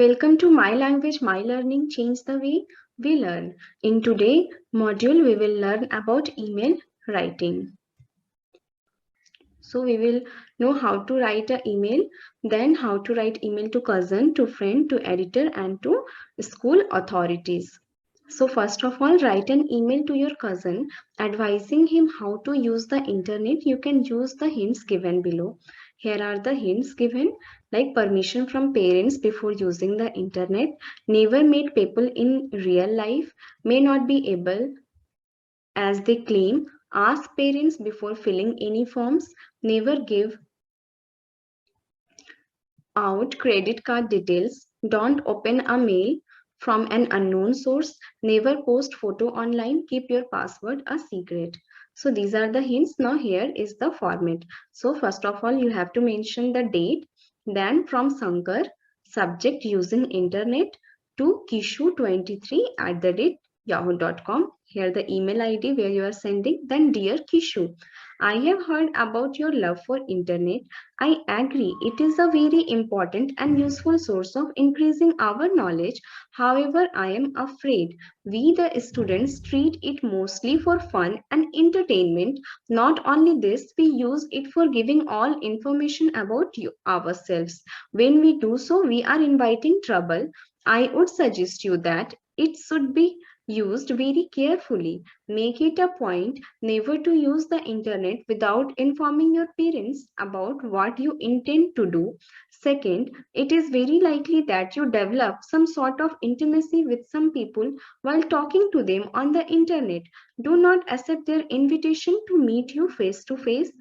Welcome to My Language, My Learning, Change the Way We Learn. In today's module, we will learn about email writing. So we will know how to write an email, then how to write email to cousin, to friend, to editor, and to school authorities. So first of all, write an email to your cousin advising him how to use the internet. You can use the hints given below. Here are the hints given, like permission from parents before using the internet, never meet people in real life, may not be able as they claim, ask parents before filling any forms, never give out credit card details, don't open a mail from an unknown source, never post photo online, keep your password a secret. So these are the hints. Now here is the format. So first of all, you have to mention the date, then from Sankar, subject using internet, to kishu23 at the rate yahoo.com. Here the email ID where you are sending. Then dear Kishu, I have heard about your love for internet. I agree, it is a very important and useful source of increasing our knowledge. However, I am afraid we, the students, treat it mostly for fun and entertainment. Not only this, we use it for giving all information about ourselves. When we do so, we are inviting trouble. I would suggest you that it should be used very carefully. Make it a point never to use the internet without informing your parents about what you intend to do. Second, it is very likely that you develop some sort of intimacy with some people while talking to them on the internet. Do not accept their invitation to meet you face to face.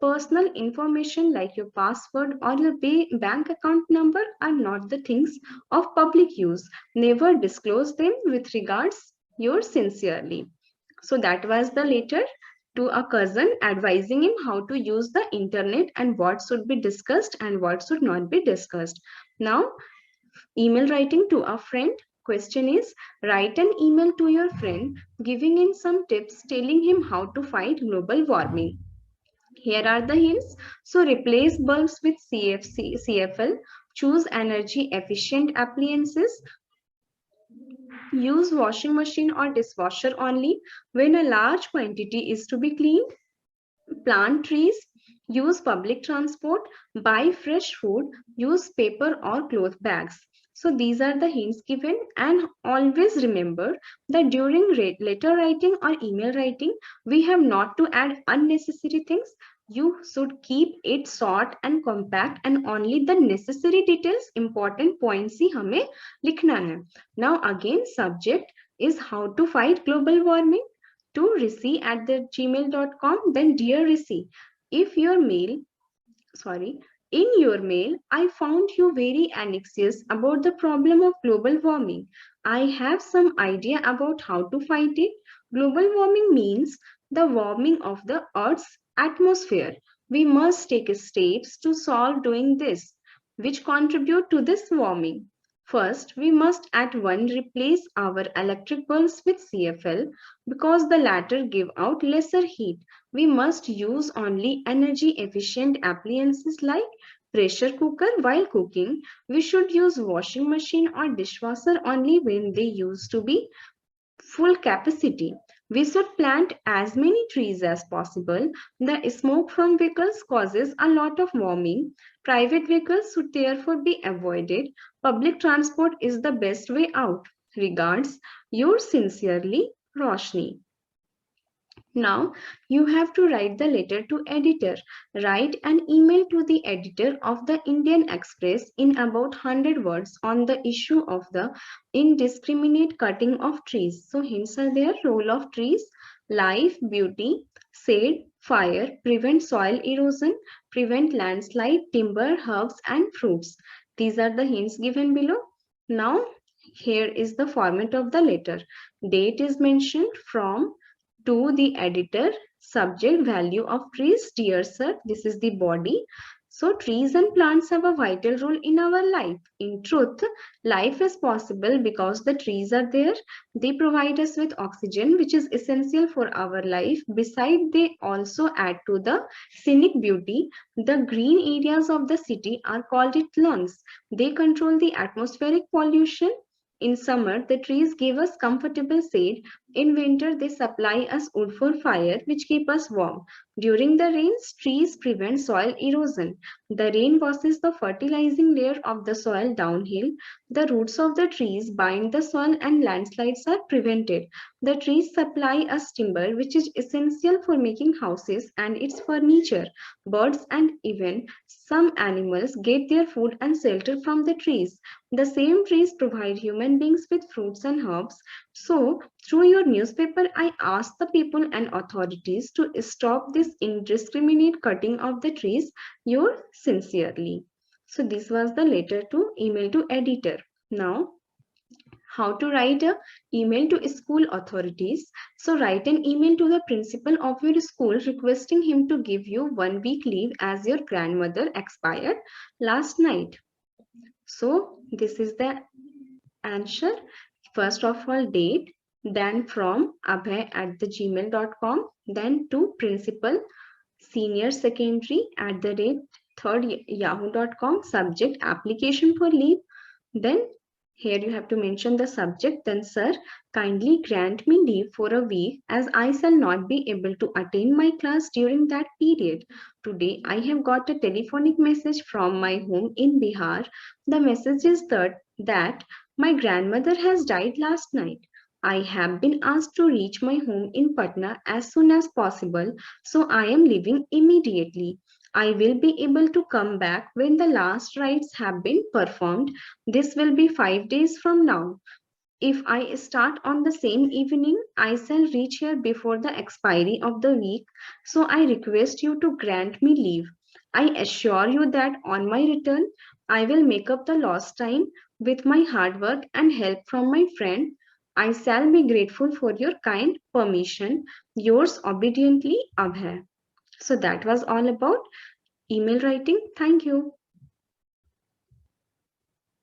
Personal information like your password or your bank account number are not the things of public use. Never disclose them with regards yours sincerely. So that was the letter to a cousin advising him how to use the internet and what should be discussed and what should not be discussed. Now, email writing to a friend. Question is, write an email to your friend giving him some tips telling him how to fight global warming. Here are the hints. So replace bulbs with CFL. Choose energy efficient appliances. Use washing machine or dishwasher only when a large quantity is to be cleaned. Plant trees. Use public transport. Buy fresh food. Use paper or cloth bags. So these are the hints given, and always remember that during letter writing or email writing, we have not to add unnecessary things. You should keep it short and compact and only the necessary details, important points ही हमें लिखना है. Now again, subject is how to fight global warming. To Rishi at the gmail.com. Then dear Rishi, if your mail, sorry, in your mail, I found you very anxious about the problem of global warming. I have some idea about how to fight it. Global warming means the warming of the Earth's atmosphere. We must take steps to solve doing this, which contribute to this warming. First, we must at once replace our electric bulbs with CFL because the latter give out lesser heat. We must use only energy efficient appliances like pressure cooker while cooking. We should use washing machine or dishwasher only when they used to be full capacity. We should plant as many trees as possible. The smoke from vehicles causes a lot of warming. Private vehicles should therefore be avoided. Public transport is the best way out. Regards, yours sincerely, Roshni. Now you have to write the letter to editor. Write an email to the editor of the Indian Express in about 100 words on the issue of the indiscriminate cutting of trees. So hints are there: role of trees, life, beauty, shade, fire, prevent soil erosion, prevent landslide, timber, herbs and fruits. These are the hints given below. Now here is the format of the letter. Date is mentioned, from to the editor, subject value of trees, dear sir, this is the body, So trees and plants have a vital role in our life. In truth, life is possible because the trees are there. They provide us with oxygen, which is essential for our life. Besides, they also add to the scenic beauty. The green areas of the city are called its lungs. They control the atmospheric pollution. In summer, the trees give us comfortable shade. In winter, they supply us wood for fire, which keep us warm. During the rains, trees prevent soil erosion. The rain washes the fertilizing layer of the soil downhill. The roots of the trees bind the soil and landslides are prevented. The trees supply us timber, which is essential for making houses and its furniture. Birds and even some animals get their food and shelter from the trees. The same trees provide human beings with fruits and herbs. So, through your newspaper, I ask the people and authorities to stop this indiscriminate cutting of the trees. Yours sincerely. So, this was the letter to email to editor. Now, how to write a email to school authorities. So write an email to the principal of your school requesting him to give you 1 week leave as your grandmother expired last night. So this is the answer. First of all, date, then from abhay@gmail.com, then to principal senior secondary @third yahoo.com, subject application for leave. Then here you have to mention the subject. Then, sir, kindly grant me leave for a week as I shall not be able to attend my class during that period. Today, I have got a telephonic message from my home in Bihar. The message is that my grandmother has died last night. I have been asked to reach my home in Patna as soon as possible, so I am leaving immediately. I will be able to come back when the last rites have been performed. This will be 5 days from now. If I start on the same evening, I shall reach here before the expiry of the week. So I request you to grant me leave. I assure you that on my return, I will make up the lost time with my hard work and help from my friend. I shall be grateful for your kind permission. Yours obediently, Abhay. So that was all about email writing. Thank you.